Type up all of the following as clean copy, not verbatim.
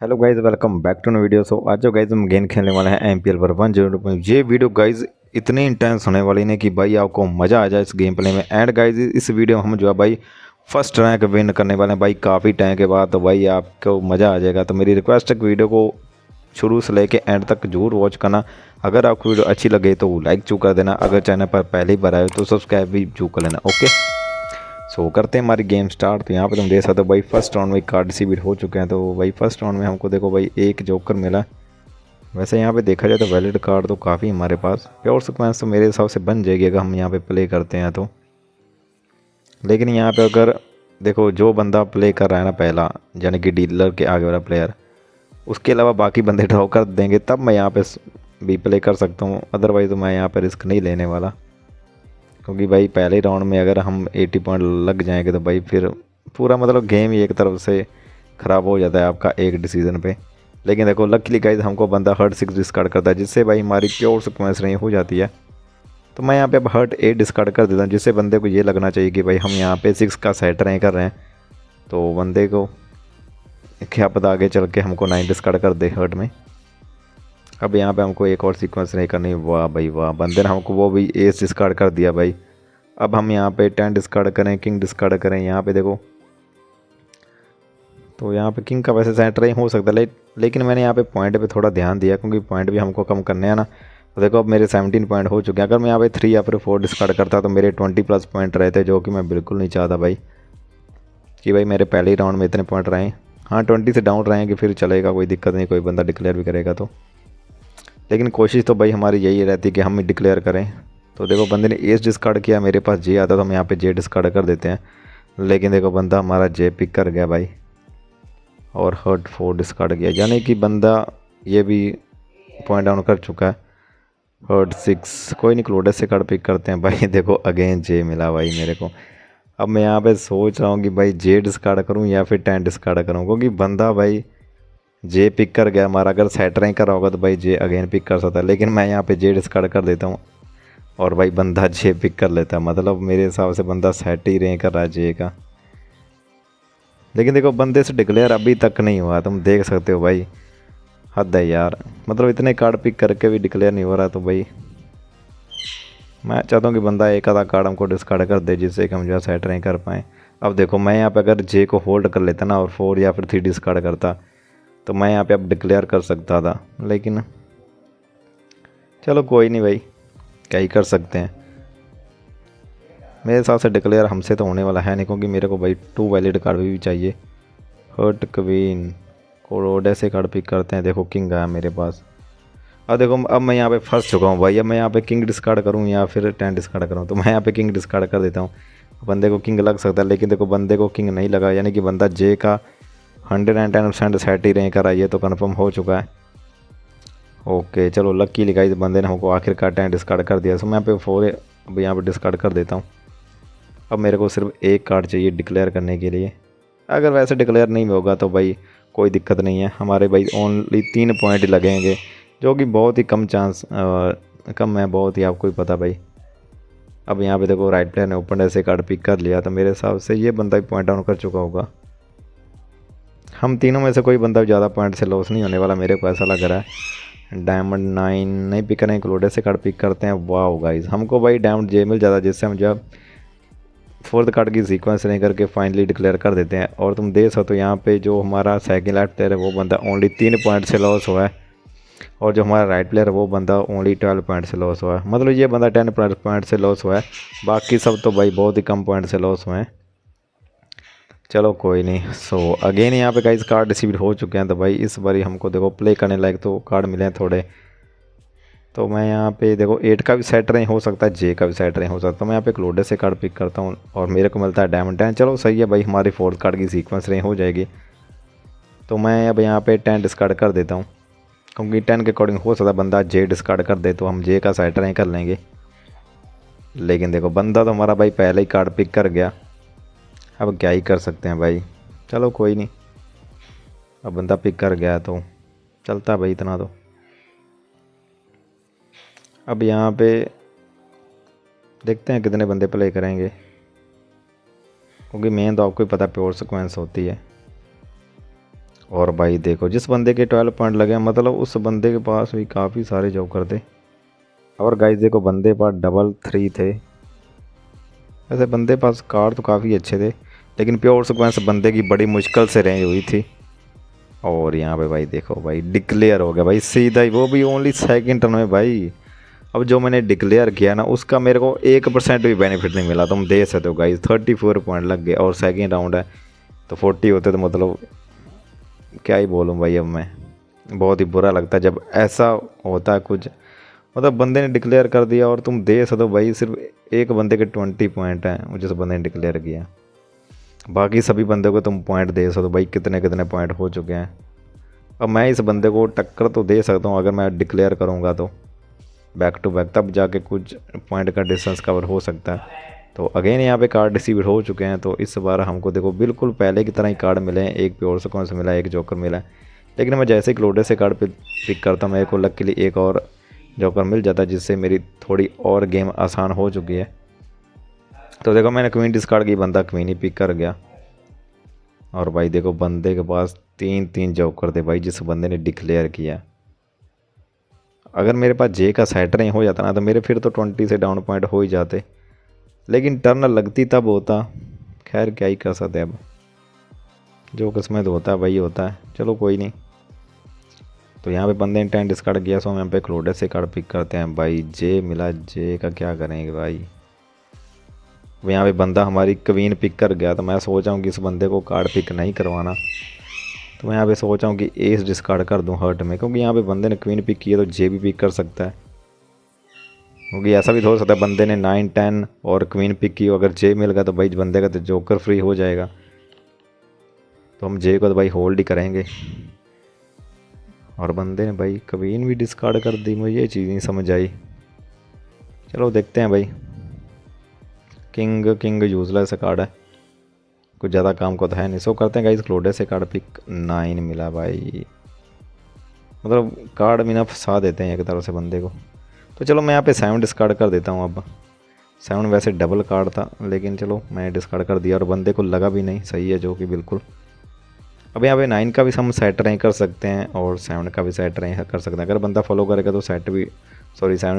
Hello guys, welcome back to new video. So आज जो guys हम गेम खेलने वाले हैं एमपीएल पर 102। ये वीडियो गाइज इतनी इंटेंस होने वाली है कि भाई आपको मज़ा आ जाए इस गेम प्ले में। एंड गाइज इस वीडियो में हम जो है भाई फर्स्ट रैंक विन करने वाले हैं भाई काफ़ी टाइम के बाद। तो भाई आपको मज़ा आ जाएगा। तो मेरी रिक्वेस्ट है कि वीडियो को शुरू से लेके एंड तक जरूर वॉच करना। अगर आपको वीडियो अच्छी लगे तो लाइक जरूर कर देना। अगर चैनल पर पहले ही बार आए तो सब्सक्राइब भी जरूर कर लेना। ओके, सो करते हैं हमारी गेम स्टार्ट। तो यहाँ पे तुम देख सकते हो भाई फर्स्ट राउंड में कार्ड डिस्ट्रीब्यूट हो चुके हैं। तो भाई फर्स्ट राउंड में हमको देखो भाई एक जोकर मिला। वैसे यहाँ पे देखा जाए तो वैलिड कार्ड तो काफ़ी हमारे पास। प्योर सीक्वेंस तो मेरे हिसाब से बन जाएगी अगर हम यहाँ पे प्ले करते हैं तो। लेकिन यहाँ पे अगर देखो जो बंदा प्ले कर रहा है ना पहला, यानी कि डीलर के आगे वाला प्लेयर, उसके अलावा बाकी बंदे ड्रॉ कर देंगे तब मैं यहाँ पे भी प्ले कर सकता हूँ। अदरवाइज़ तो मैं यहाँ पर रिस्क नहीं लेने वाला, क्योंकि भाई पहले राउंड में अगर हम 80 पॉइंट लग जाएंगे तो भाई फिर पूरा मतलब गेम ही एक तरफ से ख़राब हो जाता है आपका एक डिसीजन पे। लेकिन देखो लकीली गाइज हमको बंदा हर्ट 6 डिस्कार्ड करता है, जिससे भाई हमारी प्योर सीक्वेंस नहीं हो जाती है। तो मैं यहाँ पे अब हर्ट 8 डिस्कार्ड कर देता हूँ, जिससे बंदे को ये लगना चाहिए कि भाई हम यहाँ पे 6 का सेट नहीं कर रहे हैं। तो बंदे को क्या पता आगे चल के हमको 9 डिस्कार्ड कर दे हर्ट में। अब यहाँ पे हमको एक और सीक्वेंस नहीं करनी। वाह भाई वाह, बंदे ने हमको वो भी एस डिस्कार्ड कर दिया भाई। अब हम यहाँ पे 10 डिस्कार्ड करें, किंग डिस्कार्ड करें। यहाँ पे देखो तो यहाँ पे किंग का वैसे सेंटर ही हो सकता है, लेकिन मैंने यहाँ पे पॉइंट पे थोड़ा ध्यान दिया, क्योंकि पॉइंट भी हमको कम करने हैं ना। तो देखो अब मेरे 17 पॉइंट हो चुके हैं। अगर मैं यहाँ पे 3 या फिर 4 डिस्कार्ड करता तो मेरे 20 प्लस पॉइंट रहते, जो कि मैं बिल्कुल नहीं चाहता भाई कि भाई मेरे पहले ही राउंड में इतने पॉइंट रहे। हाँ 20 से डाउन रहेंगे फिर चलेगा, कोई दिक्कत नहीं, कोई बंदा डिक्लेयर भी करेगा तो। लेकिन कोशिश तो भाई हमारी यही रहती कि हम ही डिक्लेयर करें। तो देखो बंदे ने एस डिस्कार्ड किया, मेरे पास जे आता तो हम यहाँ पे जे डिस्कार्ड कर देते हैं। लेकिन देखो बंदा हमारा जे पिक कर गया भाई, और हर्ट 4 डिस्कार्ड किया, यानी कि बंदा ये भी पॉइंट डाउन कर चुका है। हर्ट 6, कोई नहीं, क्लोडस से कार्ड पिक करते हैं भाई। देखो अगेन जे मिला भाई मेरे को। अब मैं यहाँ पे सोच रहा हूँ कि भाई जे डिस्कार्ड करूँ या फिर 10 डिस्कार्ड करूँ, क्योंकि बंदा भाई जे पिक कर गया हमारा। अगर सेट रैंक कर रहा होगा तो भाई जे अगेन पिक कर सकता है, लेकिन मैं यहाँ पे जे डिस्कार्ड कर देता हूँ और भाई बंदा जे पिक कर लेता है। मतलब मेरे हिसाब से बंदा सेट ही रैंक कर रहा है जे का। लेकिन देखो बंदे से डिक्लेयर अभी तक नहीं हुआ, तुम देख सकते हो भाई। हद है यार, मतलब इतने कार्ड पिक करके भी डिक्लेयर नहीं हो रहा। तो भाई मैं चाहता हूँ कि बंदा एक आधा कार्ड हमको डिस्कार्ड कर दे, जिससे कि हम जो है सेट नहीं कर पाएँ। अब देखो मैं यहाँ पे अगर जे को होल्ड कर लेता ना और 4 या फिर 3 डिस्कार्ड करता तो मैं यहाँ पे अब डिक्लेयर कर सकता था। लेकिन चलो कोई नहीं भाई, क्या ही कर सकते हैं। मेरे हिसाब से डिक्लेयर हमसे तो होने वाला है नहीं, क्योंकि मेरे को भाई 2 वैलिड कार्ड भी चाहिए। हर्ट क्वीन कोरोडे से कार्ड पिक करते हैं। देखो किंग आया मेरे पास। अब देखो अब मैं यहाँ पे फंस चुका हूँ भाई। अब मैं यहाँ पे किंग डिस्कार्ड करूँ या फिर 10 डिस्कार्ड करूँ, तो मैं यहाँ पे किंग डिस्कार्ड कर देता हूँ। बंदे को किंग लग सकता है, लेकिन देखो बंदे को किंग नहीं लगा, यानी कि बंदा जे का 110% सेट ही नहीं करा, ये तो कन्फर्म हो चुका है। ओके चलो लकी लिखा, इस बंदे ने हमको आखिरकार 10 डिस्कार्ड कर दिया। सो मैं यहाँ पे 4 अब यहाँ पे डिस्कार्ड कर देता हूँ। अब मेरे को सिर्फ एक कार्ड चाहिए डिक्लेयर करने के लिए। अगर वैसे डिक्लेयर नहीं होगा तो भाई कोई दिक्कत नहीं है, हमारे भाई ओनली 3 पॉइंट लगेंगे, जो कि बहुत ही कम चांस कम है, बहुत ही, आपको ही पता भाई। अब यहाँ पे देखो राइट प्लेयर ने ओपन ऐसे कार्ड पिक कर लिया, तो मेरे हिसाब से ये बंदा भी पॉइंट डाउन कर चुका होगा। हम तीनों में से कोई बंदा ज़्यादा पॉइंट से लॉस नहीं होने वाला, मेरे को ऐसा लग रहा है। डायमंड 9 नहीं पिक करें, क्लोडे से कार्ड पिक करते हैं। वाह गाइस, हमको भाई डायमंड जे मिल जाता, जिससे हम जब 4th कार्ड की सीक्वेंस नहीं करके फाइनली डिक्लेयर कर देते हैं। और तुम देख सकते हो यहाँ पे जो हमारा सेकंड लेफ्ट प्लेयर है वो बंदा ओनली 3 पॉइंट से लॉस हुआ है, और जो हमारा राइट प्लेयर है वो बंदा ओनली 12 पॉइंट से लॉस हुआ है। मतलब ये बंदा 10 पॉइंट से लॉस हुआ है, बाकी सब तो भाई बहुत ही कम पॉइंट से लॉस हुए हैं। चलो कोई नहीं। सो अगेन यहाँ पे गाइस कार्ड रिसीव हो चुके हैं। तो भाई इस बारी हमको देखो प्ले करने लायक तो कार्ड मिले हैं थोड़े। तो मैं यहाँ पे देखो 8 का भी सेट नहीं हो सकता, जे का भी सेट नहीं हो सकता। तो मैं यहाँ पे क्लोडे से कार्ड पिक करता हूँ और मेरे को मिलता है डायमंड 10। चलो सही है भाई, हमारी 4th कार्ड की सीक्वेंस नहीं हो जाएगी। तो मैं अब यहाँ पे 10 डिस्कार्ड कर देता हूँ, क्योंकि 10 के अकॉर्डिंग हो सकता है बंदा जे डिस्कार्ड कर दे तो हम जे का सेट नहीं कर लेंगे। लेकिन देखो बंदा तो हमारा भाई पहले ही कार्ड पिक कर गया, अब क्या ही कर सकते हैं भाई। चलो कोई नहीं, अब बंदा पिक कर गया तो चलता भाई इतना तो। अब यहाँ पे देखते हैं कितने बंदे प्ले करेंगे, क्योंकि मेन तो आपको ही पता प्योर सीक्वेंस होती है। और भाई देखो जिस बंदे के 12 पॉइंट लगे हैं, मतलब उस बंदे के पास भी काफ़ी सारे जोकर थे। और गाइस देखो बंदे पास डबल 3 थे। वैसे बंदे पास कार्ड तो काफ़ी अच्छे थे, लेकिन प्योर सीक्वेंस बंदे की बड़ी मुश्किल से रेंज हुई थी। और यहाँ पे भाई देखो भाई डिक्लेयर हो गया भाई सीधा ही, वो भी ओनली सेकंड टर्न में भाई। अब जो मैंने डिक्लेयर किया ना उसका मेरे को 1% भी बेनिफिट नहीं मिला। तुम देख सकते हो गाइस 34 पॉइंट लग गए, और सेकंड राउंड है तो 40 होते तो मतलब क्या ही बोलूँ भाई। अब मैं बहुत ही बुरा लगता है जब ऐसा होता है कुछ, मतलब बंदे ने डिक्लेयर कर दिया और तुम देख सकते हो भाई सिर्फ एक बंदे के 20 पॉइंट हैं जिस बंदे ने डिक्लेयर किया। बाकी सभी बंदे को तुम पॉइंट दे सकते हो भाई, कितने कितने पॉइंट हो चुके हैं। अब मैं इस बंदे को टक्कर तो दे सकता हूँ अगर मैं डिक्लेयर करूँगा तो बैक टू बैक, तब जाके कुछ पॉइंट का डिस्टेंस कवर हो सकता है। तो अगेन यहाँ पे कार्ड रिसीव हो चुके हैं, तो इस बार हमको देखो बिल्कुल पहले की तरह ही कार्ड मिले हैं। एक प्योर सीक्वेंस मिला है, एक जोकर मिला है। लेकिन मैं जैसे ही क्लोडे से कार्ड पिक करता हूँ मेरे को लकीली एक और जोकर मिल जाता है, जिससे मेरी थोड़ी और गेम आसान हो चुकी है। तो देखो मैंने क्वीन डिस्कार्ड की, बंदा क्वीन ही पिक कर गया। और भाई देखो बंदे के पास 3 जोकर थे भाई जिस बंदे ने डिक्लेयर किया। अगर मेरे पास जे का सेट नहीं हो जाता ना तो मेरे फिर तो 20 से डाउन पॉइंट हो ही जाते, लेकिन टर्न लगती तब होता। खैर क्या ही कर सकते, अब जो किस्मत होता है वही होता है। चलो कोई नहीं। तो यहाँ पे बंदे ने 10 डिस्कार्ड किया, सो हम यहाँ पे क्लोडे से कार्ड पिक करते हैं भाई। जे मिला, जे का क्या करेंगे भाई। अब यहाँ पे बंदा हमारी क्वीन पिक कर गया, तो मैं सोचा हूँ कि इस बंदे को कार्ड पिक नहीं करवाना। तो मैं यहाँ पे सोचा हूँ कि एस डिस्कार्ड कर दूँ हर्ट में, क्योंकि यहाँ पे बंदे ने क्वीन पिक की है तो जे भी पिक कर सकता है। क्योंकि ऐसा भी हो सकता है बंदे ने 9 10 और क्वीन पिक की, अगर जे मिल गया तो भाई बंदे का तो जोकर फ्री हो जाएगा। तो हम जे को तो भाई होल्ड ही करेंगे। और बंदे ने भाई क्वीन भी डिस्कार्ड कर दी, मुझे ये चीज़ नहीं समझ आई। चलो देखते हैं भाई। किंग यूजलेस कार्ड है, कुछ ज़्यादा काम को तो है नहीं। सो करते हैं गाइस क्लोडे से कार्ड पिक। 9 मिला भाई, मतलब कार्ड भी ना फंसा देते हैं एक तरह से बंदे को। तो चलो मैं यहाँ पे 7 डिस्कार्ड कर देता हूँ। अब 7 वैसे डबल कार्ड था, लेकिन चलो मैं डिस्कार्ड कर दिया और बंदे को लगा भी नहीं, सही है जो कि बिल्कुल। अब यहाँ पे 9 का भी हम सेट रैंक कर सकते हैं और 7 का भी सेट रैंक कर सकते हैं। अगर बंदा फॉलो करेगा तो 7 भी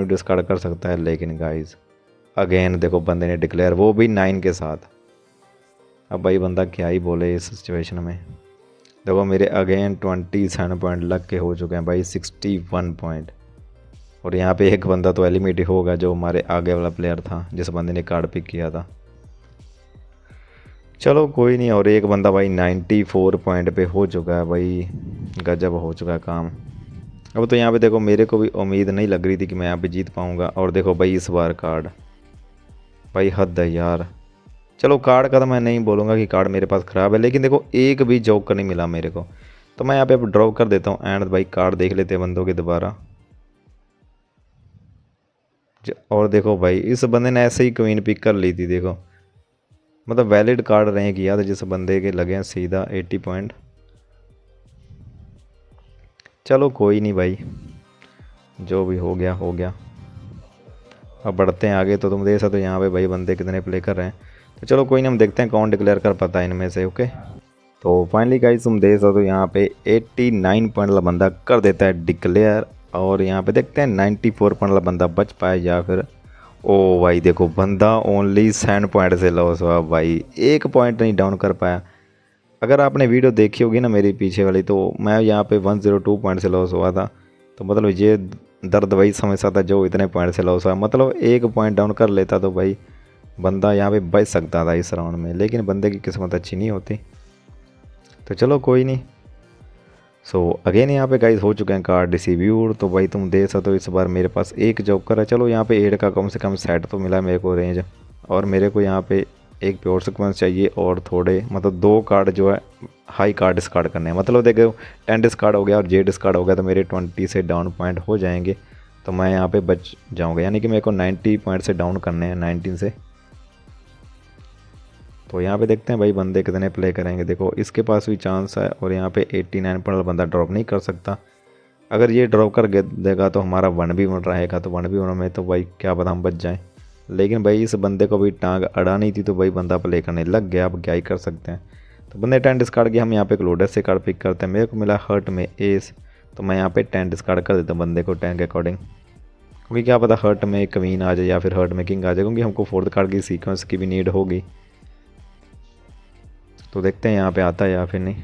डिस्कार्ड कर सकता है। लेकिन गाइस अगेन देखो बंदे ने डिक्लेयर, वो भी 9 के साथ। अब भाई बंदा क्या ही बोले इस सिचुएशन में। देखो मेरे अगेन 27 पॉइंट लग के हो चुके हैं भाई, 61 पॉइंट। और यहाँ पे एक बंदा तो एलिमिनेट ही होगा जो हमारे आगे वाला प्लेयर था जिस बंदे ने कार्ड पिक किया था। चलो कोई नहीं। और एक बंदा भाई 94 पॉइंट पे हो चुका है भाई, गजब हो चुका है काम। अब तो यहाँ पे देखो मेरे को भी उम्मीद नहीं लग रही थी कि मैं यहाँ पे जीत पाऊँगा। और देखो भाई इस बार कार्ड, भाई हद है यार। चलो कार्ड का तो मैं नहीं बोलूँगा कि कार्ड मेरे पास ख़राब है, लेकिन देखो एक भी जोकर नहीं मिला मेरे को। तो मैं यहाँ पे अब ड्रॉप कर देता हूँ एंड भाई कार्ड देख लेते हैं बंदों के दोबारा। और देखो भाई इस बंदे ने ऐसे ही क्वीन पिक कर ली थी। देखो मतलब वैलिड कार्ड रहे किया था जिस बंदे के लगे हैं सीधा 80 पॉइंट। चलो कोई नहीं भाई, जो भी हो गया हो गया। अब बढ़ते हैं आगे। तो तुम देख सकते हो यहाँ पे भाई बंदे कितने प्ले कर रहे हैं। तो चलो कोई नहीं, हम देखते हैं कौन डिक्लेयर कर पाता है इनमें से। ओके तो फाइनली गाइस तुम देख सकते हो यहाँ पे 89 पॉइंट वाला बंदा कर देता है डिक्लेयर। और यहाँ पे देखते हैं 94 पॉइंट वाला बंदा बच पाए या फिर। ओ भाई देखो बंदा ओनली 7 पॉइंट से लॉस हुआ भाई, 1 पॉइंट नहीं डाउन कर पाया। अगर आपने वीडियो देखी होगी ना मेरी पीछे वाली, तो मैं यहाँ पे 102 पॉइंट से लॉस हुआ था। तो मतलब ये दर्द वही समझता था जो इतने पॉइंट से लॉस हुआ। मतलब 1 पॉइंट डाउन कर लेता तो भाई बंदा यहाँ पे बच सकता था इस राउंड में, लेकिन बंदे की किस्मत अच्छी नहीं होती। तो चलो कोई नहीं। सो अगेन यहाँ पे गाइस हो चुके हैं कार्ड रिसीव्यूड। तो भाई तुम देख सकते हो इस बार मेरे पास एक जोकर है। चलो यहाँ पे 8 का कम से कम सेट तो मिला मेरे को रेंज। और मेरे को यहाँ पे एक प्योर सीक्वेंस चाहिए और थोड़े मतलब 2 कार्ड जो है हाई कार्ड डिस्कार्ड करने हैं। मतलब देखो 10 डिस्कार्ड हो गया और जे डिस्कार्ड हो गया तो मेरे 20 से डाउन पॉइंट हो जाएंगे। तो मैं यहाँ पे बच जाऊँगा, यानी कि मेरे को 90 पॉइंट से डाउन करने हैं 19 से। तो यहाँ पे देखते हैं भाई बंदे कितने प्ले करेंगे। देखो इसके पास भी चांस है और यहाँ पे 89 पॉइंट बंदा ड्रॉप नहीं कर सकता। अगर ये ड्रॉप कर देगा तो हमारा 1v1 रहेगा। तो 1v1 में तो भाई क्या पता हम बच जाएं। लेकिन भाई इस बंदे को भी टांग अड़ानी थी तो भाई बंदा प्ले करने लग गया। अब क्या ही कर सकते हैं। तो बंदे 10 डिस्कार्ड किया, हम यहाँ पे क्लोडेड से कार्ड पिक करते हैं। मेरे को मिला हर्ट में एस, तो मैं यहाँ पे 10 डिस्कार्ड कर देता हूँ बंदे को 10 के अकॉर्डिंग, क्योंकि क्या पता हर्ट में क्वीन आ जाए या फिर हर्ट में किंग आ जाए, क्योंकि हमको 4th कार्ड की सीक्वेंस की भी नीड होगी। तो देखते हैं यहाँ पे आता है या फिर नहीं।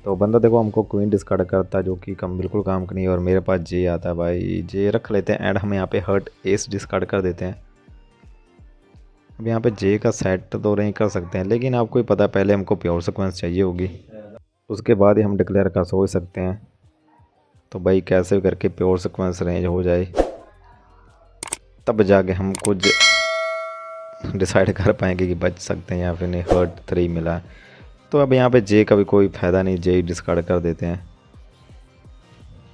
तो बंदा देखो हमको क्वीन डिस्कार्ड करता है, जो कि बिल्कुल काम का नहीं है, और मेरे पास जे आता है भाई, जे रख लेते हैं एंड हम यहाँ पे हर्ट एस डिस्कार्ड कर देते हैं। अब यहाँ पे जे का सेट तो नहीं कर सकते हैं, लेकिन आपको ही पता है पहले हमको प्योर सीक्वेंस चाहिए होगी, उसके बाद ही हम डिक्लेयर कर सोच सकते हैं। तो भाई कैसे करके प्योर सीक्वेंस रेंज हो जाए तब जाके हम कुछ डिसाइड कर पाएंगे कि बच सकते हैं या फिर नहीं। हर्ट 3 मिला है, तो अब यहाँ पे जे का भी कोई फ़ायदा नहीं, जे डिस्कार्ड कर देते हैं।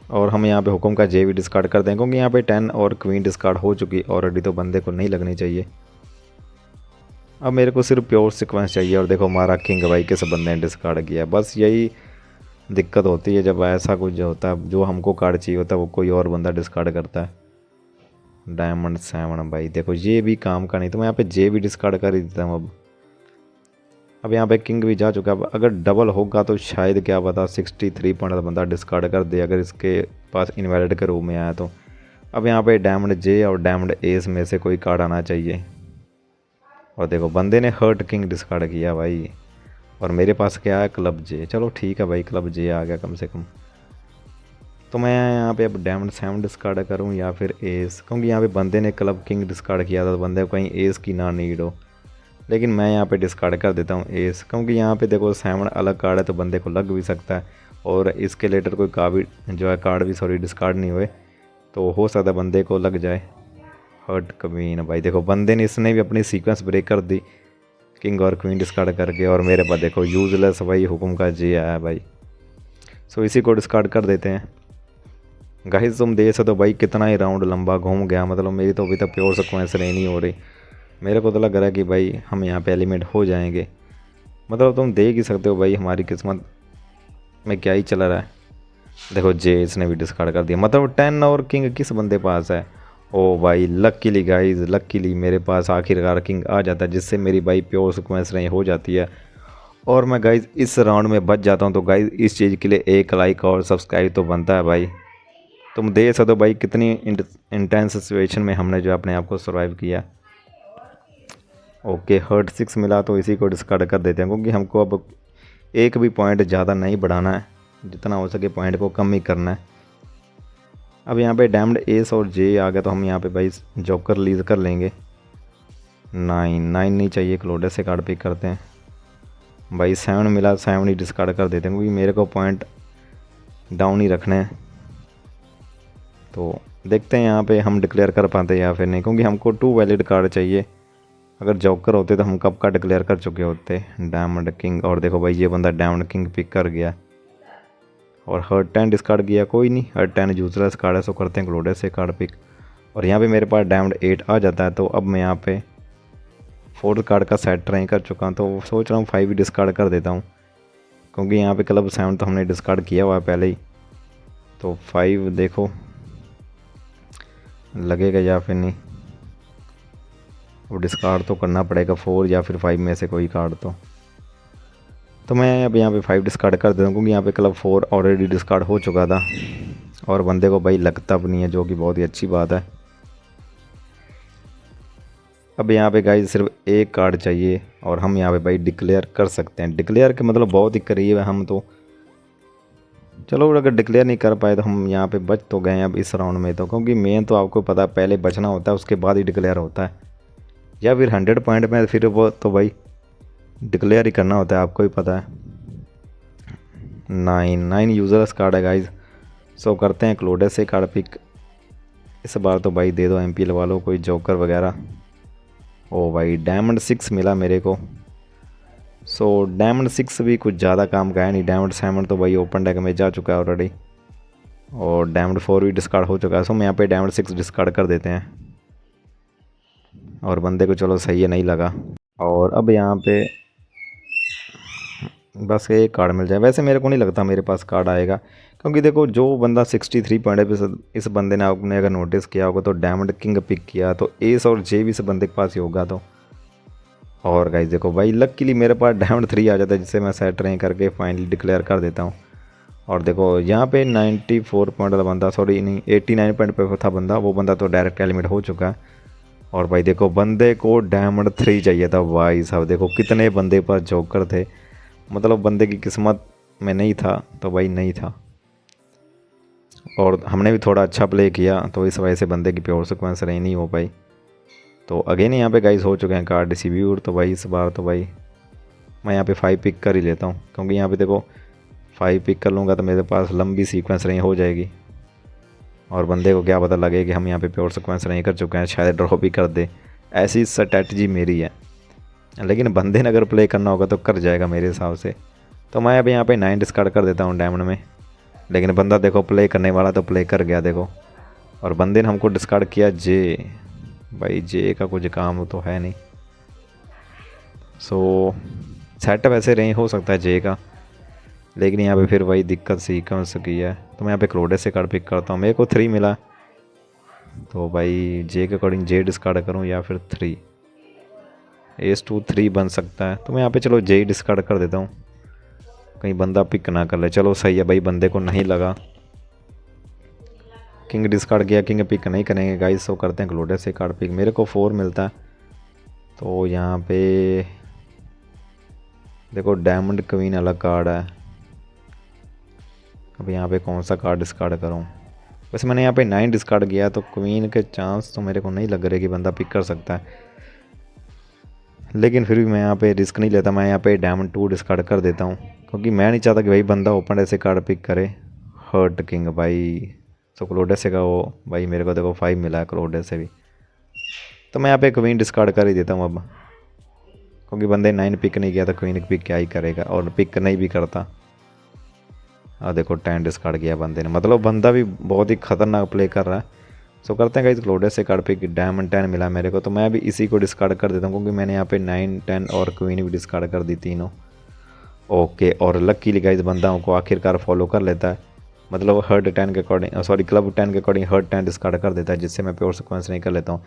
और हम यहाँ पे हुक्म का जे भी डिस्कार्ड कर दें, क्योंकि यहाँ पे 10 और क्वीन डिस्कार्ड हो चुकी ऑलरेडी, तो बंदे को नहीं लगनी चाहिए। अब मेरे को सिर्फ प्योर सीक्वेंस चाहिए, और देखो हमारा किंग भाई किस बंदे ने डिस्कार्ड किया। बस यही दिक्कत होती है जब ऐसा कुछ होता है, जो हमको कार्ड चाहिए होता है वो कोई और बंदा डिस्कार्ड करता है। डायमंड 7 भाई देखो ये भी काम का नहीं, तो मैं यहाँ पे जे भी डिस्कार्ड कर ही देता हूँ। अब यहाँ पे किंग भी जा चुका है, अगर डबल होगा तो शायद क्या पता 63 पॉइंट बंदा डिस्कार्ड कर दे, अगर इसके पास इनवैलिड के रूप में आया तो। अब यहाँ पे डायमंड जे और डायमंड एस में से कोई कार्ड आना चाहिए, और देखो बंदे ने हर्ट किंग डिस्कार्ड किया भाई, और मेरे पास क्या है क्लब जे। चलो ठीक है भाई, क्लब जे आ गया कम से कम। तो मैं यहाँ पे अब डायमंड 7 डिस्कार्ड करूँ या फिर एस, क्योंकि यहाँ पे बंदे ने क्लब किंग डिस्कार्ड किया था, तो बंदे को कहीं एस की ना नीड हो। लेकिन मैं यहाँ पे डिस्कार्ड कर देता हूँ एस, क्योंकि यहाँ पे देखो 7 अलग कार्ड है, तो बंदे को लग भी सकता है, और इसके लेटर कोई कार्ड भी सॉरी डिस्कार्ड नहीं हुए, तो हो सकता है बंदे को लग जाए। हर्ट क्वीन भाई देखो बंदे ने, इसने भी अपनी सीक्वेंस ब्रेक कर दी किंग और क्वीन डिस्कार्ड करके, और मेरे पास देखो यूजलेस भाई हुक्म का जे आया भाई। सो इसी को डिस्कार्ड कर देते हैं। गाइस तुम देख सकते हो भाई कितना ही राउंड लंबा घूम गया, मतलब मेरी तो अभी तक प्योर सीक्वेंस नहीं हो रही। मेरे को तो लग रहा है कि भाई हम यहाँ पे एलिमेंट हो जाएंगे, मतलब तुम देख ही सकते हो भाई हमारी किस्मत में क्या ही चला रहा है। देखो जे इसने भी डिस्कार्ड कर दिया, मतलब 10 और किंग किस बंदे पास है। ओ भाई लकीली गाइस, लकीली मेरे पास आखिरकार किंग आ जाता है, जिससे मेरी भाई प्योर सीक्वेंस नहीं हो जाती है, और मैं गाइस इस राउंड में बच जाता हूँ। तो गाइस इस चीज़ के लिए एक लाइक और सब्सक्राइब तो बनता है भाई। तुम देख सकते हो भाई कितनी इंटेंस सिचुएशन में हमने जो अपने आप को सर्वाइव किया। ओके हर्ट 6 मिला, तो इसी को डिस्कार्ड कर देते हैं, क्योंकि हमको अब एक भी पॉइंट ज़्यादा नहीं बढ़ाना है, जितना हो सके पॉइंट को कम ही करना है। अब यहाँ पे डायमंड एस और जे आ गया, तो हम यहाँ पे भाई जॉकर रिलीज़ कर लेंगे। 9 नहीं चाहिए, क्लोडेस से कार्ड पिक करते हैं भाई। 7 मिला, 7 ही डिस्कार्ड कर देते हैं, क्योंकि मेरे को पॉइंट डाउन ही रखने हैं। तो देखते हैं यहाँ पे हम डिक्लेयर कर पाते हैं या फिर नहीं, क्योंकि हमको 2 वैलिड कार्ड चाहिए। अगर जॉकर होते तो हम कब का डिक्लेयर कर चुके होते डायमंड किंग। और देखो भाई ये बंदा डायमंड किंग पिक कर गया, और हर्ट 10 डिस्कार्ड किया। कोई नहीं, हर्ट 10 यूजलेस कार्ड है, सो करते हैं क्लोडेस से कार्ड पिक, और यहाँ पे मेरे पास डायमंड 8 आ जाता है। तो अब मैं यहाँ पे 4th कार्ड का सेट ट्राई कर चुका हूँ, तो सोच रहा हूँ 5 ही डिस्कार्ड कर देता हूँ, क्योंकि यहाँ पे क्लब 7 तो हमने डिस्कार्ड किया हुआ है पहले ही। तो 5 देखो लगेगा या फिर नहीं, वो डिस्कार्ड तो करना पड़ेगा 4 या फिर 5 में से कोई कार्ड। तो मैं अब यहाँ पे 5 डिस्कार्ड कर देता हूँ, क्योंकि यहाँ पे क्लब 4 ऑलरेडी डिस्कार्ड हो चुका था, और बंदे को भाई लगता भी नहीं है, जो कि बहुत ही अच्छी बात है। अब यहाँ पे गाइस सिर्फ एक कार्ड चाहिए, और हम यहाँ पे भाई डिक्लेयर कर सकते हैं। डिक्लेयर के मतलब बहुत ही करीब है हम तो। चलो अगर डिक्लेयर नहीं कर पाए तो हम यहाँ पे बच तो गए हैं अब इस राउंड में, तो क्योंकि मेन तो आपको पता है पहले बचना होता है, उसके बाद ही डिक्लेयर होता है, या फिर 100 पॉइंट में फिर वो तो भाई डिक्लेयर ही करना होता है, आपको ही पता है। 9 यूजर्स कार्ड है गाइज, सो करते हैं क्लोडेस से कार्ड पिक। इस बार तो भाई दे दो MPL वालों कोई जॉकर वगैरह। ओ भाई डायमंड 6 मिला मेरे को, सो डायमंड 6 भी कुछ ज़्यादा काम का है नहीं। डायमंड 7 तो भाई ओपन डेक में जा चुका है ऑलरेडी, और डायमंड 4 भी डिस्कार्ड हो चुका है। सो हम यहाँ पे डायमंड 6 डिस्कार्ड कर देते हैं, और बंदे को चलो सही है नहीं लगा। और अब यहाँ पे बस एक कार्ड मिल जाए। वैसे मेरे को नहीं लगता मेरे पास कार्ड आएगा, क्योंकि देखो जो बंदा 63 पॉइंट है, इस बंदे ने आपने अगर नोटिस किया होगा तो डायमंड किंग पिक किया, तो एस और जे भी इस बंदे के पास ही होगा। तो और गाइस देखो भाई लकीली मेरे पास डायमंड 3 आ जाता है, जिससे मैं सेट रैंक करके फाइनली डिक्लेयर कर देता हूँ। और देखो यहाँ पे 94 पॉइंट वाला बंदा, सॉरी नहीं 89 पॉइंट पे था बंदा, वो बंदा तो डायरेक्ट एलिमिनेट हो चुका है। और भाई देखो बंदे को डायमंड 3 चाहिए था भाई साहब, देखो कितने बंदे पर जोकर थे, मतलब बंदे की किस्मत में नहीं था तो भाई नहीं था। और हमने भी थोड़ा अच्छा प्ले किया तो इस वजह से बंदे की प्योर सिक्वेंस रही नहीं हो पाई। तो अगेन यहाँ पे गाइस हो चुके हैं कार्ड डिस्ट्रीब्यूट। तो भाई इस बार तो भाई मैं यहाँ पे 5 पिक कर ही लेता हूँ, क्योंकि यहाँ पे देखो 5 पिक कर लूँगा तो मेरे पास लंबी सीक्वेंस रही हो जाएगी। और बंदे को क्या पता लगे कि हम यहाँ पे प्योर सिक्वेंस नहीं कर चुके हैं, शायद ड्रॉप ही कर दे, ऐसी स्ट्रैटेजी मेरी है। लेकिन बंदे ने अगर प्ले करना होगा तो कर जाएगा मेरे हिसाब से। तो मैं अभी यहाँ पे 9 डिस्कार्ड कर देता हूँ डायमंड में। लेकिन बंदा देखो प्ले करने वाला तो प्ले कर गया देखो। और बंदे ने हमको डिस्कार्ड किया जे, भाई जे का कुछ काम तो है नहीं। सो सेट वैसे नहीं हो सकता है जे का, लेकिन यहाँ पे फिर वही दिक्कत सीक्वेंस की है। तो मैं यहाँ पे क्रोडेस से कार्ड पिक करता हूँ, मेरे को 3 मिला। तो भाई जे के अकॉर्डिंग जे डिस्कार्ड करूँ या फिर 3, एस 2 3 बन सकता है। तो मैं यहाँ पे चलो जे डिस्कार्ड कर देता हूँ, कहीं बंदा पिक ना कर ले। चलो सही है भाई, बंदे को नहीं लगा। किंग डिस्कार्ड किया, किंग पिक नहीं करेंगे गाइस, सो करते हैं क्लोडेस से कार्ड पिक। मेरे को 4 मिलता है। तो यहाँ पे देखो डायमंड क्वीन अलग कार्ड है। अब यहाँ पे कौन सा कार्ड डिस्कार्ड करूँ? वैसे मैंने यहाँ पे 9 डिस्कार्ड किया, तो क्वीन के चांस तो मेरे को नहीं लग रहे कि बंदा पिक कर सकता है। लेकिन फिर भी मैं यहाँ पे रिस्क नहीं लेता, मैं यहाँ पे डायमंड 2 डिस्कार्ड कर देता हूँ, क्योंकि मैं नहीं चाहता कि भाई बंदा ओपन ऐसे कार्ड पिक करे। हर्ट किंग भाई, सो क्लोडेस से का वो भाई मेरे को देखो 5 मिला है क्लोडेस से भी। तो मैं यहाँ पे क्वीन डिस्कार्ड कर ही देता हूँ अब, क्योंकि बंदे 9 पिक नहीं किया तो क्वीन पिक क्या ही करेगा, और पिक नहीं भी करता। और देखो 10 डिस्कार्ड किया बंदे ने, मतलब बंदा भी बहुत ही खतरनाक प्ले कर रहा है। सो करते हैं गाइस क्लोडेस से कार्ड पिक। डायमंड 10 मिला मेरे को, तो मैं भी इसी को डिस्कार्ड कर देता हूँ, क्योंकि मैंने यहाँ पे 9 10 और क्वीन भी डिस्कार्ड कर दी तीनों। ओके, और लकीली गाइस बंदा को आखिरकार फॉलो कर लेता है, मतलब हर्ट 10 के अकॉर्डिंग, सॉरी क्लब 10 के अकॉर्डिंग हर्ट 10 डिस्कार्ड कर देता है, जिससे मैं प्योर सिक्वेंस नहीं कर लेता हूँ।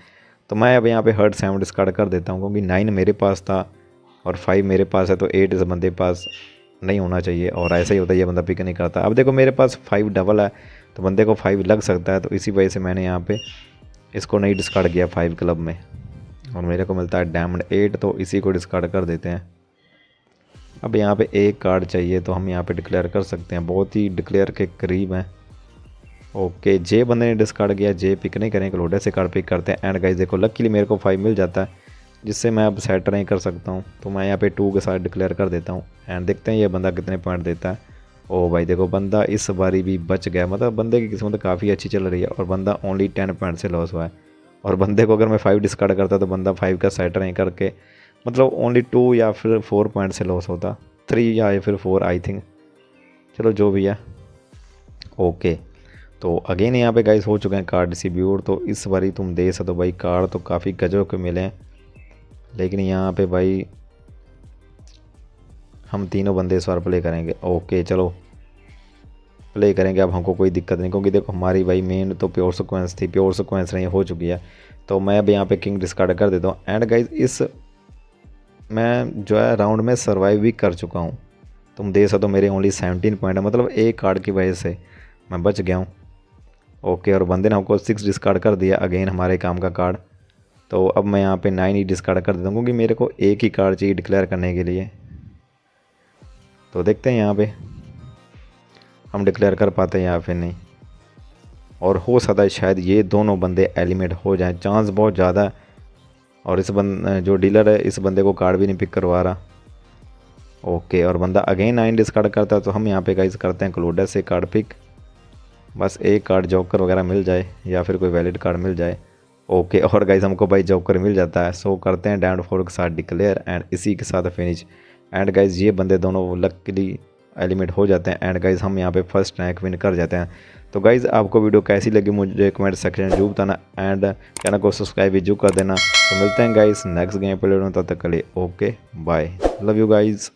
तो मैं अब यहाँ पे हर्ट 7 डिस्कार्ड कर देता हूँ, क्योंकि 9 मेरे पास था और 5 मेरे पास है, तो 8 इस बंदे के पास नहीं होना चाहिए। और ऐसा ही होता है, ये बंदा पिक नहीं करता। अब देखो मेरे पास 5 डबल है, तो बंदे को 5 लग सकता है, तो इसी वजह से मैंने यहाँ पे इसको नहीं डिस्कार्ड किया 5 क्लब में। और मेरे को मिलता है डायमंड 8, तो इसी को डिस्कार्ड कर देते हैं। अब यहाँ पे एक कार्ड चाहिए, तो हम यहाँ पे डिक्लेयर कर सकते हैं, बहुत ही डिक्लेयर के करीब हैं। ओके, जे बंदे ने डिस्कार्ड किया, जे पिक नहीं करें, क्लोडेस से कार्ड पिक करते हैं। एंड गाइस देखो लकीली मेरे को 5 मिल जाता है, जिससे मैं अब सेट नहीं कर सकता हूँ। तो मैं यहाँ पे 2 के साथ डिक्लेयर कर देता हूँ। एंड देखते हैं ये बंदा कितने पॉइंट देता है। ओ भाई देखो बंदा इस बारी भी बच गया, मतलब बंदे की किस्मत काफ़ी अच्छी चल रही है। और बंदा ओनली 10 पॉइंट से लॉस हुआ है। और बंदे को अगर मैं 5 डिस्कार्ड करता तो बंदा 5 का सेट नहीं करके, मतलब ओनली 2 या फिर 4 पॉइंट से लॉस होता, 3 या फिर 4 आई थिंक। चलो जो भी है। ओके, तो अगेन यहाँ पे गाइस हो चुके हैं कार्ड डिस्ट्रीब्यूट। तो इस बारी तुम देख सकते हो भाई कार्ड तो काफ़ी गजब के मिले हैं। लेकिन यहाँ पे भाई हम तीनों बंदे इस बार प्ले करेंगे। ओके चलो प्ले करेंगे, अब हमको कोई दिक्कत नहीं, क्योंकि देखो हमारी भाई मेन तो प्योर सिक्वेंस थी, प्योर सिक्वेंस नहीं हो चुकी है। तो मैं अब यहाँ पे किंग डिस्कार्ड कर देता हूँ। एंड गाइस इस मैं जो है राउंड में सर्वाइव भी कर चुका हूँ। तुम देख सकते हो मेरे ओनली 17 पॉइंट है, मतलब एक कार्ड की वजह से मैं बच गया हूँ। ओके, और बंदे ने हमको 6 डिस्कार्ड कर दिया, अगेन हमारे काम का कार्ड। तो अब मैं यहाँ पे 9 ही डिस्कार्ड कर देता हूँ, क्योंकि मेरे को एक ही कार्ड चाहिए डिक्लेयर करने के लिए। तो देखते हैं यहाँ पे हम डिक्लेयर कर पाते हैं या फिर नहीं। और हो सकता है शायद ये दोनों बंदे एलिमिनेट हो जाएं, चांस बहुत ज़्यादा है। और इस जो डीलर है इस बंदे को कार्ड भी नहीं पिक करवा रहा। ओके, और बंदा अगेन 9 डिस्कार्ड करता है। तो हम यहाँ पे गाइस करते हैं क्लोडेस से कार्ड पिक, बस एक कार्ड जॉकर वगैरह मिल जाए या फिर कोई वैलिड कार्ड मिल जाए। ओके, और गाइस हमको भाई जॉकर मिल जाता है। सो करते हैं डायमंड 4 के साथ डिक्लेयर, एंड इसी के साथ फिनिश। एंड गाइस ये बंदे दोनों लकीली एलिमिनेट हो जाते हैं। एंड गाइस हम यहाँ पे फर्स्ट रैंक विन कर जाते हैं। तो गाइस आपको वीडियो कैसी लगी मुझे कमेंट सेक्शन में जरूर बताना, एंड चैनल को सब्सक्राइब भी जरूर कर देना। तो मिलते हैं गाइस नेक्स्ट गेम प्ले में, तब तक के लिए okay bye, love you guys.